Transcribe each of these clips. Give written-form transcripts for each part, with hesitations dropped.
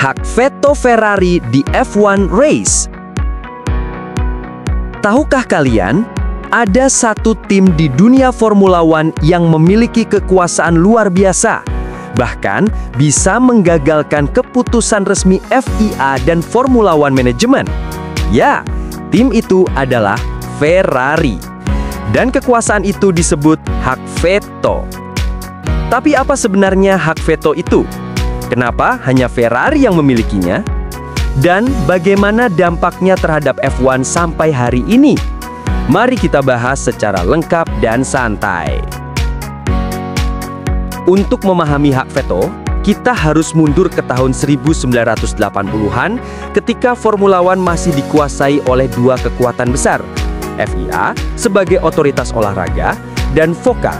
hak veto Ferrari di F1 Race. Tahukah kalian, ada satu tim di dunia Formula One yang memiliki kekuasaan luar biasa, bahkan bisa menggagalkan keputusan resmi FIA dan Formula One Management. Ya, tim itu adalah Ferrari. Dan kekuasaan itu disebut hak veto. Tapi apa sebenarnya hak veto itu? Kenapa hanya Ferrari yang memilikinya? Dan bagaimana dampaknya terhadap F1 sampai hari ini? Mari kita bahas secara lengkap dan santai. Untuk memahami hak veto, kita harus mundur ke tahun 1980-an ketika Formula One masih dikuasai oleh dua kekuatan besar, FIA sebagai otoritas olahraga dan FOCA,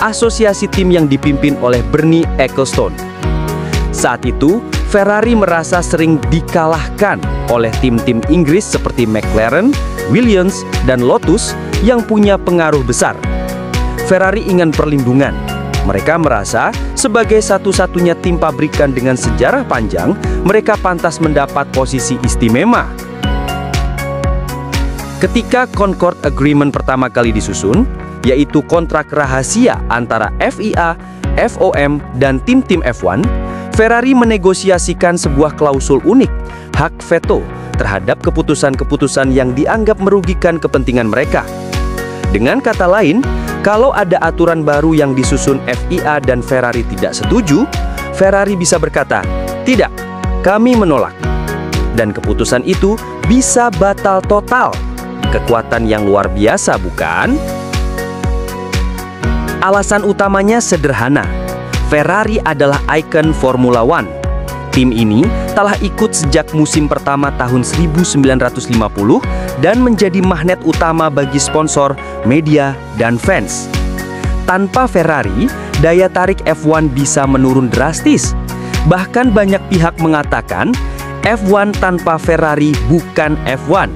asosiasi tim yang dipimpin oleh Bernie Ecclestone. Saat itu, Ferrari merasa sering dikalahkan oleh tim-tim Inggris seperti McLaren, Williams, dan Lotus yang punya pengaruh besar. Ferrari ingin perlindungan. Mereka merasa sebagai satu-satunya tim pabrikan dengan sejarah panjang, mereka pantas mendapat posisi istimewa. Ketika Concord Agreement pertama kali disusun, yaitu kontrak rahasia antara FIA, FOM, dan tim-tim F1, Ferrari menegosiasikan sebuah klausul unik, hak veto, terhadap keputusan-keputusan yang dianggap merugikan kepentingan mereka. Dengan kata lain, kalau ada aturan baru yang disusun FIA dan Ferrari tidak setuju, Ferrari bisa berkata, "Tidak, kami menolak." Dan keputusan itu bisa batal total. Kekuatan yang luar biasa, bukan? Alasan utamanya sederhana. Ferrari adalah ikon Formula One. Tim ini telah ikut sejak musim pertama tahun 1950 dan menjadi magnet utama bagi sponsor, media, dan fans. Tanpa Ferrari, daya tarik F1 bisa menurun drastis. Bahkan banyak pihak mengatakan F1 tanpa Ferrari bukan F1.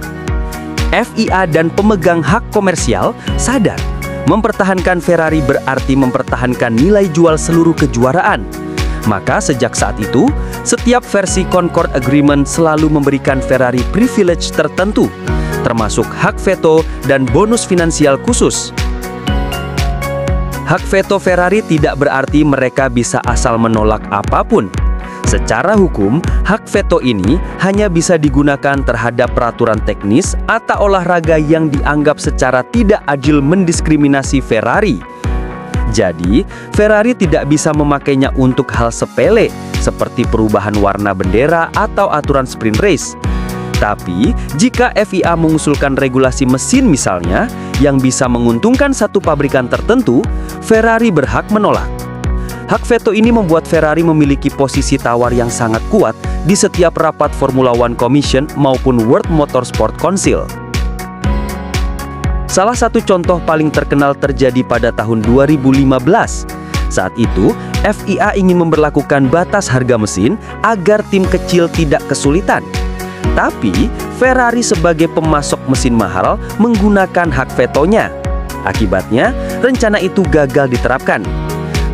FIA dan pemegang hak komersial sadar mempertahankan Ferrari berarti mempertahankan nilai jual seluruh kejuaraan. Maka sejak saat itu, setiap versi Concord Agreement selalu memberikan Ferrari privilege tertentu, termasuk hak veto dan bonus finansial khusus. Hak veto Ferrari tidak berarti mereka bisa asal menolak apapun. Secara hukum, hak veto ini hanya bisa digunakan terhadap peraturan teknis atau olahraga yang dianggap secara tidak adil mendiskriminasi Ferrari. Jadi, Ferrari tidak bisa memakainya untuk hal sepele, seperti perubahan warna bendera atau aturan sprint race. Tapi, jika FIA mengusulkan regulasi mesin misalnya, yang bisa menguntungkan satu pabrikan tertentu, Ferrari berhak menolak. Hak veto ini membuat Ferrari memiliki posisi tawar yang sangat kuat di setiap rapat Formula One Commission maupun World Motorsport Council. Salah satu contoh paling terkenal terjadi pada tahun 2015. Saat itu, FIA ingin memberlakukan batas harga mesin agar tim kecil tidak kesulitan. Tapi, Ferrari sebagai pemasok mesin mahal menggunakan hak vetonya. Akibatnya, rencana itu gagal diterapkan.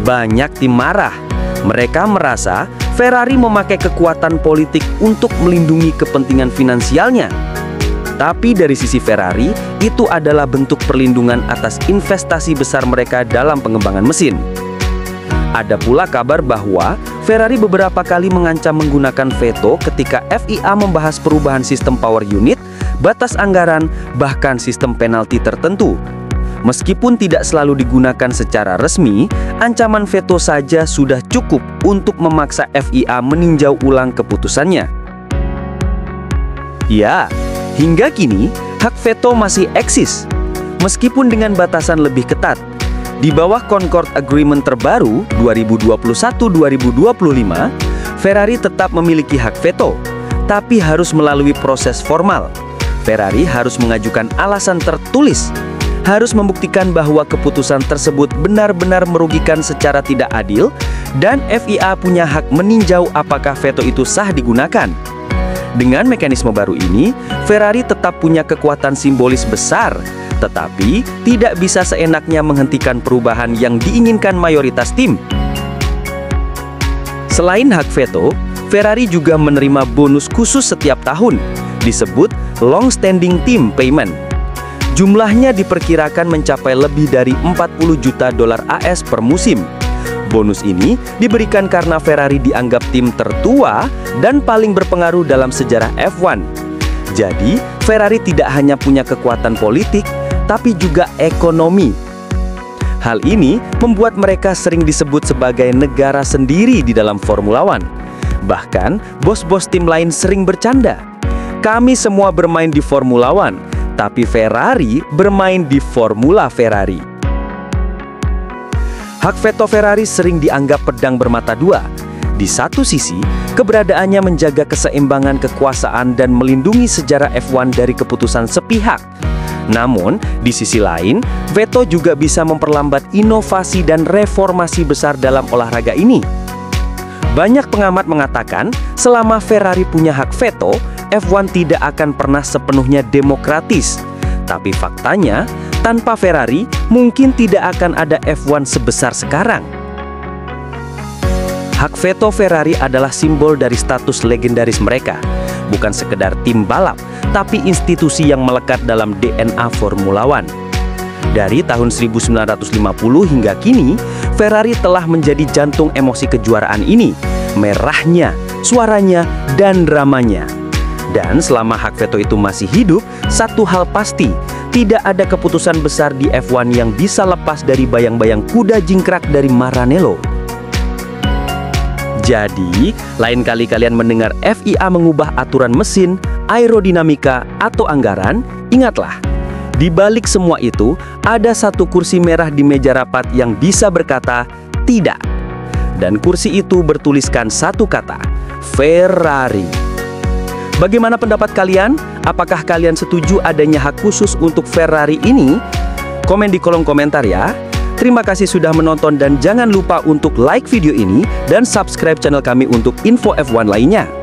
Banyak tim marah. Mereka merasa Ferrari memakai kekuatan politik untuk melindungi kepentingan finansialnya. Tapi dari sisi Ferrari, itu adalah bentuk perlindungan atas investasi besar mereka dalam pengembangan mesin. Ada pula kabar bahwa Ferrari beberapa kali mengancam menggunakan veto ketika FIA membahas perubahan sistem power unit, batas anggaran, bahkan sistem penalti tertentu. Meskipun tidak selalu digunakan secara resmi, ancaman veto saja sudah cukup untuk memaksa FIA meninjau ulang keputusannya. Ya, hingga kini, hak veto masih eksis, meskipun dengan batasan lebih ketat. Di bawah Concord Agreement terbaru 2021-2025, Ferrari tetap memiliki hak veto, tapi harus melalui proses formal. Ferrari harus mengajukan alasan tertulis, harus membuktikan bahwa keputusan tersebut benar-benar merugikan secara tidak adil, dan FIA punya hak meninjau apakah veto itu sah digunakan. Dengan mekanisme baru ini, Ferrari tetap punya kekuatan simbolis besar, tetapi tidak bisa seenaknya menghentikan perubahan yang diinginkan mayoritas tim. Selain hak veto, Ferrari juga menerima bonus khusus setiap tahun, disebut Long Standing Team Payment. Jumlahnya diperkirakan mencapai lebih dari 40 juta dolar AS per musim. Bonus ini diberikan karena Ferrari dianggap tim tertua dan paling berpengaruh dalam sejarah F1. Jadi, Ferrari tidak hanya punya kekuatan politik, tapi juga ekonomi. Hal ini membuat mereka sering disebut sebagai negara sendiri di dalam Formula One. Bahkan, bos-bos tim lain sering bercanda. Kami semua bermain di Formula One, tapi Ferrari bermain di Formula Ferrari. Hak veto Ferrari sering dianggap pedang bermata dua. Di satu sisi, keberadaannya menjaga keseimbangan kekuasaan dan melindungi sejarah F1 dari keputusan sepihak. Namun, di sisi lain, veto juga bisa memperlambat inovasi dan reformasi besar dalam olahraga ini. Banyak pengamat mengatakan, selama Ferrari punya hak veto, F1 tidak akan pernah sepenuhnya demokratis. Tapi faktanya, tanpa Ferrari, mungkin tidak akan ada F1 sebesar sekarang. Hak veto Ferrari adalah simbol dari status legendaris mereka. Bukan sekedar tim balap, tapi institusi yang melekat dalam DNA Formula One. Dari tahun 1950 hingga kini, Ferrari telah menjadi jantung emosi kejuaraan ini. Merahnya, suaranya, dan dramanya. Dan selama hak veto itu masih hidup, satu hal pasti, tidak ada keputusan besar di F1 yang bisa lepas dari bayang-bayang kuda jingkrak dari Maranello. Jadi, lain kali kalian mendengar FIA mengubah aturan mesin, aerodinamika, atau anggaran, ingatlah, di balik semua itu, ada satu kursi merah di meja rapat yang bisa berkata, tidak. Dan kursi itu bertuliskan satu kata, Ferrari. Bagaimana pendapat kalian? Apakah kalian setuju adanya hak khusus untuk Ferrari ini? Komen di kolom komentar ya. Terima kasih sudah menonton dan jangan lupa untuk like video ini dan subscribe channel kami untuk info F1 lainnya.